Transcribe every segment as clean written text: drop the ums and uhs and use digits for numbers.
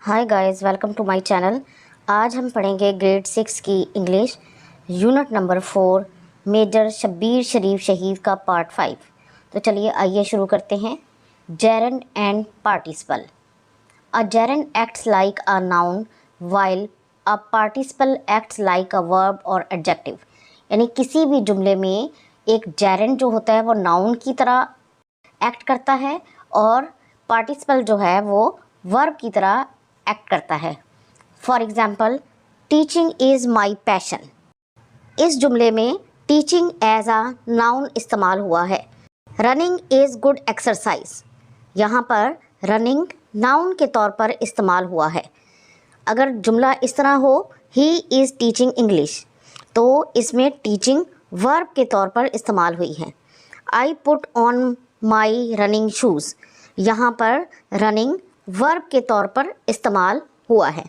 Hi guys, welcome to my channel. आज हम पढ़ेंगे ग्रेड 6 की English unit number 4 major Shabbir Sharif शहीद का पार्ट 5। तो चलिए आइए शुरू करते हैं। Gerund and participle. A gerund acts like a noun while a participle acts like a verb और एडजेक्टिव। यानी किसी भी जुमले में एक जेरेंड जो होता है वो नाउन की तरह एक्ट करता है और पार्टिसिपल जो है वो वर्ब की तरह एक्ट करता है। For example, teaching is my passion. इस जुमले में टीचिंग एज अ नाउन इस्तेमाल हुआ है। Running is good exercise. यहाँ पर रनिंग नाउन के तौर पर इस्तेमाल हुआ है। अगर जुमला इस तरह हो, ही इज़ टीचिंग इंग्लिश, तो इसमें टीचिंग वर्ब के तौर पर इस्तेमाल हुई है। I put on my running shoes. यहाँ पर रनिंग वर्ब के तौर पर इस्तेमाल हुआ है।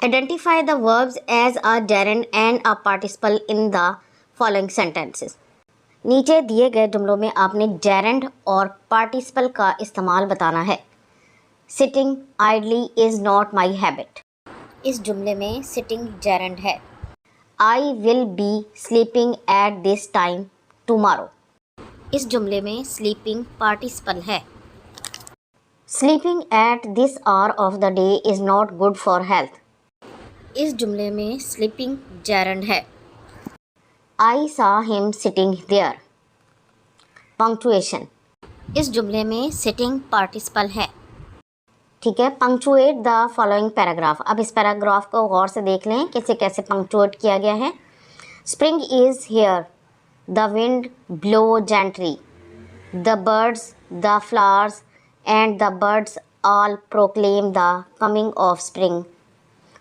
Identify the verbs as a gerund and a participle in the following sentences. नीचे दिए गए जुमलों में आपने जेरेंड और पार्टिसिपल का इस्तेमाल बताना है। Sitting ideally is not my habit. इस जुमले में सिटिंग जेरेंड है। I will be sleeping at this time tomorrow. इस जुमले में स्लीपिंग पार्टिसिपल है। Sleeping at this hour of the day is not good for health. इस जुमले में स्लीपिंग जेरेंड है। आई सा हिम सिटिंग देयर। पंक्चुएशन। इस जुमले में सिटिंग पार्टिसिपल है। ठीक है, पंक्चुएट द फॉलोइंग पैराग्राफ। अब इस पैराग्राफ को गौर से देख लें कैसे कैसे पंक्चुएट किया गया है। Spring is here, the wind blow gently, the birds, the flowers and the birds all proclaim the coming of spring.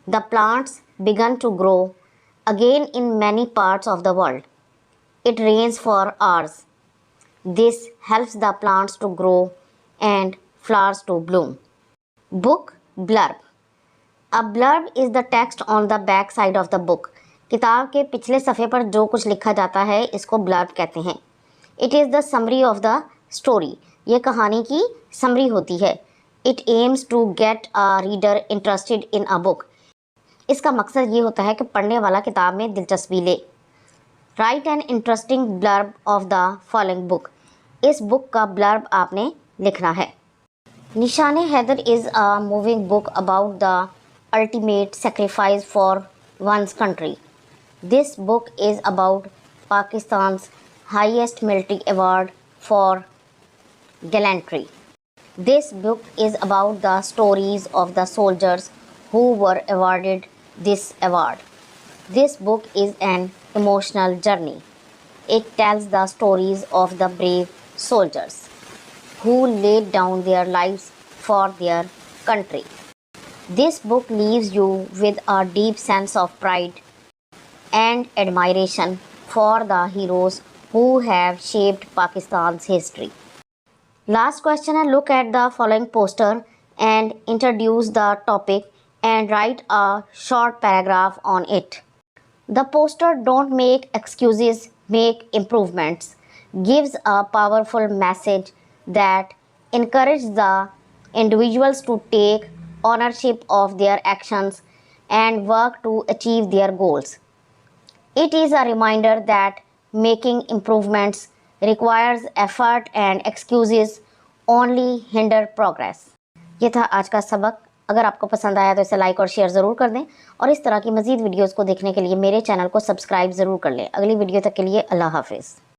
The plants began to grow again in many parts of the world. It rains for hours. This helps the plants to grow and flowers to bloom. Book blurb. A blurb is the text on the back side of the book. किताब के पिछले सफ़े पर जो कुछ लिखा जाता है इसको blurb कहते हैं। It is the summary of the story. ये कहानी की समरी होती है। It aims to get a reader interested in a book. इसका मकसद ये होता है कि पढ़ने वाला किताब में दिलचस्पी ले। Write an interesting blurb of the following book. इस बुक का ब्लर्ब आपने लिखना है। Nishan-e Haider is a moving book about the ultimate sacrifice for one's country. This book is about Pakistan's highest military award for gallantry. This book is about the stories of the soldiers who were awarded this award. This book is an emotional journey. It tells the stories of the brave soldiers who laid down their lives for their country. This book leaves you with a deep sense of pride and admiration for the heroes who have shaped Pakistan's history. Last question है, look at the following poster and introduce the topic and write a short paragraph on it. The poster "Don't make excuses, make improvements" gives a powerful message that encourages the individuals to take ownership of their actions and work to achieve their goals. It is a reminder that making improvements requires effort and excuses only hinder progress. ये था आज का सबक। अगर आपको पसंद आया तो इसे लाइक और शेयर ज़रूर कर दें और इस तरह की मज़ीद वीडियोज़ को देखने के लिए मेरे चैनल को सब्सक्राइब ज़रूर कर लें। अगली वीडियो तक के लिए अल्लाह हाफिज़।